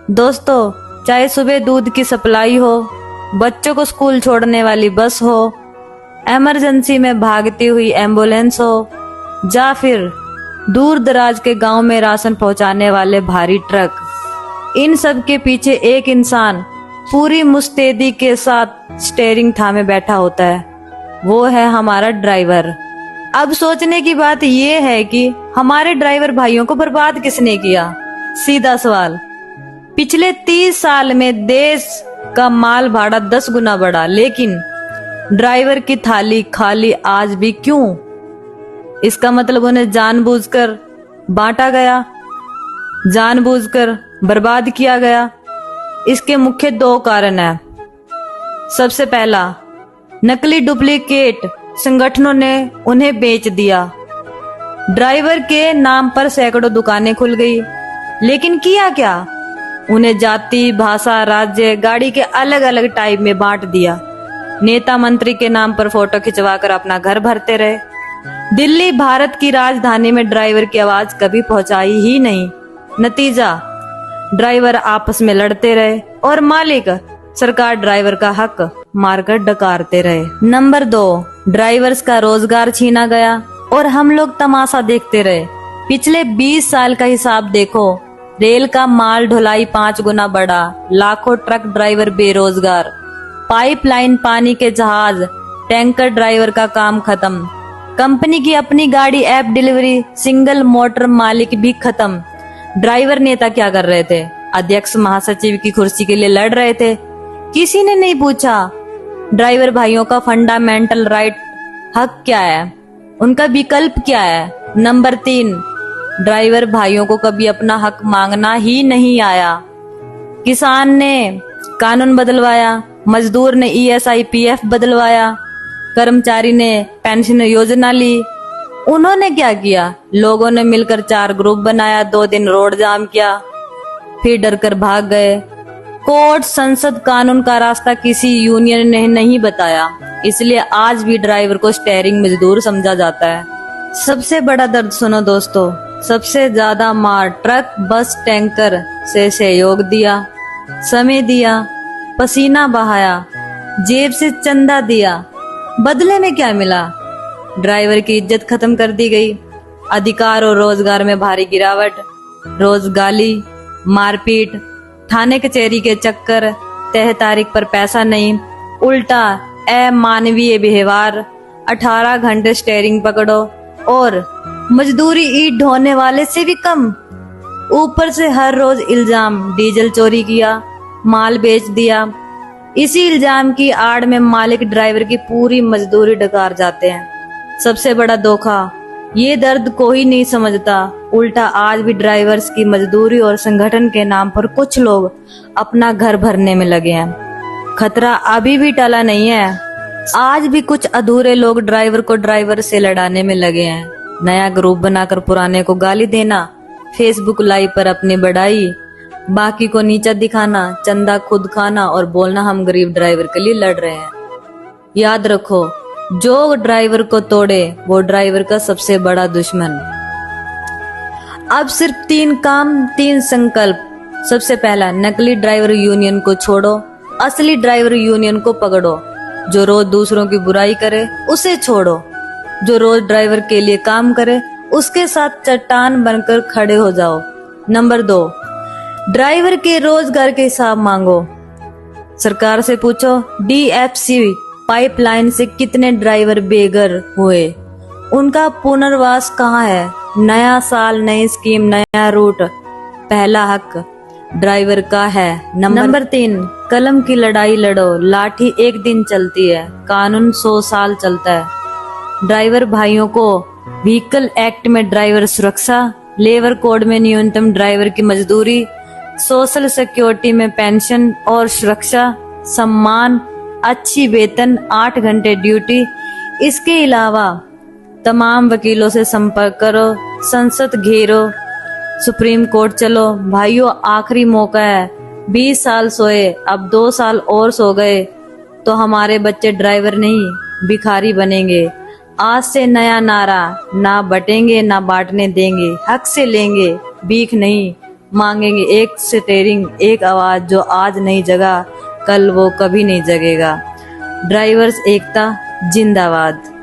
दोस्तों, चाहे सुबह दूध की सप्लाई हो, बच्चों को स्कूल छोड़ने वाली बस हो, इमरजेंसी में भागती हुई एम्बुलेंस हो, या फिर दूर दराज के गांव में राशन पहुंचाने वाले भारी ट्रक, इन सब के पीछे एक इंसान पूरी मुस्तैदी के साथ स्टीयरिंग थामे बैठा होता है। वो है हमारा ड्राइवर। अब सोचने की बात ये है कि हमारे ड्राइवर भाइयों को बर्बाद किसने किया? सीधा सवाल। पिछले 30 साल में देश का माल भाड़ा 10 गुना बढ़ा, लेकिन ड्राइवर की थाली खाली आज भी क्यों? इसका मतलब उन्हें जानबूझकर बांटा गया, जानबूझकर बर्बाद किया गया। इसके मुख्य 2 कारण हैं। सबसे पहला, नकली डुप्लीकेट संगठनों ने उन्हें बेच दिया। ड्राइवर के नाम पर सैकड़ों दुकानें खुल गई, लेकिन किया क्या? उन्हें जाति, भाषा, राज्य, गाड़ी के अलग अलग टाइप में बांट दिया। नेता मंत्री के नाम पर फोटो खिंचवाकर अपना घर भरते रहे। दिल्ली भारत की राजधानी में ड्राइवर की आवाज कभी पहुंचाई ही नहीं। नतीजा, ड्राइवर आपस में लड़ते रहे और मालिक, सरकार ड्राइवर का हक मारकर डकारते रहे। नंबर 2, ड्राइवर्स का रोजगार छीना गया और हम लोग तमाशा देखते रहे। पिछले 20 साल का हिसाब देखो। रेल का माल ढुलाई 5 गुना बढ़ा, लाखों ट्रक ड्राइवर बेरोजगार, पाइपलाइन, पानी के जहाज, टैंकर ड्राइवर का काम खत्म, कंपनी की अपनी गाड़ी, ऐप डिलीवरी, सिंगल मोटर मालिक भी खत्म। ड्राइवर नेता क्या कर रहे थे? अध्यक्ष महासचिव की कुर्सी के लिए लड़ रहे थे। किसी ने नहीं पूछा ड्राइवर भाइयों का फंडामेंटल राइट हक क्या है, उनका विकल्प क्या है। नंबर 3, ड्राइवर भाइयों को कभी अपना हक मांगना ही नहीं आया। किसान ने कानून बदलवाया, मजदूर ने ESI PF बदलवाया, कर्मचारी ने पेंशन योजना ली। उन्होंने क्या किया? लोगों ने मिलकर 4 ग्रुप बनाया, 2 दिन रोड जाम किया, फिर डरकर भाग गए। कोर्ट, संसद, कानून का रास्ता किसी यूनियन ने नहीं बताया, इसलिए आज भी ड्राइवर को स्टीयरिंग मजदूर समझा जाता है। सबसे बड़ा दर्द सुनो दोस्तों, सबसे ज्यादा मार ट्रक, बस, टैंकर से सहयोग दिया, समय दिया, पसीना बहाया, जेब से चंदा दिया, बदले में क्या मिला? ड्राइवर की इज्जत खत्म कर दी गई। अधिकार और रोजगार में भारी गिरावट, रोज गाली, मारपीट, थाने कचहरी के चक्कर, तय तारीख पर पैसा नहीं, उल्टा अमानवीय व्यवहार, 18 घंटे स्टीयरिंग पकड़ो और मजदूरी ईंट ढोने वाले से भी कम। ऊपर से हर रोज इल्जाम, डीजल चोरी किया, माल बेच दिया। इसी इल्जाम की आड़ में मालिक ड्राइवर की पूरी मजदूरी डकार जाते हैं। सबसे बड़ा धोखा, ये दर्द कोई नहीं समझता। उल्टा आज भी ड्राइवर्स की मजदूरी और संगठन के नाम पर कुछ लोग अपना घर भरने में लगे हैं। खतरा अभी भी टला नहीं है। आज भी कुछ अधूरे लोग ड्राइवर को ड्राइवर से लड़ाने में लगे हैं। नया ग्रुप बनाकर पुराने को गाली देना, फेसबुक लाइव पर अपनी बढ़ाई, बाकी को नीचा दिखाना, चंदा खुद खाना और बोलना हम गरीब ड्राइवर के लिए लड़ रहे हैं। याद रखो, जो ड्राइवर को तोड़े वो ड्राइवर का सबसे बड़ा दुश्मन। अब सिर्फ 3 काम, 3 संकल्प। सबसे पहला, नकली ड्राइवर यूनियन को छोड़ो, असली ड्राइवर यूनियन को पकड़ो। जो रोज दूसरों की बुराई करे उसे छोड़ो, जो रोज ड्राइवर के लिए काम करे उसके साथ चट्टान बनकर खड़े हो जाओ। नंबर 2, ड्राइवर के रोजगार के हिसाब मांगो। सरकार से पूछो, DFC पाइपलाइन से कितने ड्राइवर बेघर हुए, उनका पुनर्वास कहाँ है? नया साल, नई स्कीम, नया रूट। पहला हक ड्राइवर का है। नंबर 3, कलम की लड़ाई लड़ो, लाठी एक दिन चलती है, कानून 100 साल चलता है। ड्राइवर भाइयों को व्हीकल एक्ट में ड्राइवर सुरक्षा, लेबर कोड में न्यूनतम ड्राइवर की मजदूरी, सोशल सिक्योरिटी में पेंशन और सुरक्षा, सम्मान, अच्छी वेतन, 8 घंटे ड्यूटी। इसके अलावा तमाम वकीलों से संपर्क करो, संसद घेरो, सुप्रीम कोर्ट चलो। भाइयों, आखिरी मौका है। 20 साल सोए, अब 2 साल और सो गए तो हमारे बच्चे ड्राइवर नहीं भिखारी बनेंगे। आज से नया नारा, ना बटेंगे ना बांटने देंगे, हक से लेंगे, भीख नहीं। मांगेंगे एक स्टीयरिंग, एक आवाज जो आज नहीं जगा कल वो कभी नहीं जगेगा। ड्राइवर्स एकता जिंदाबाद।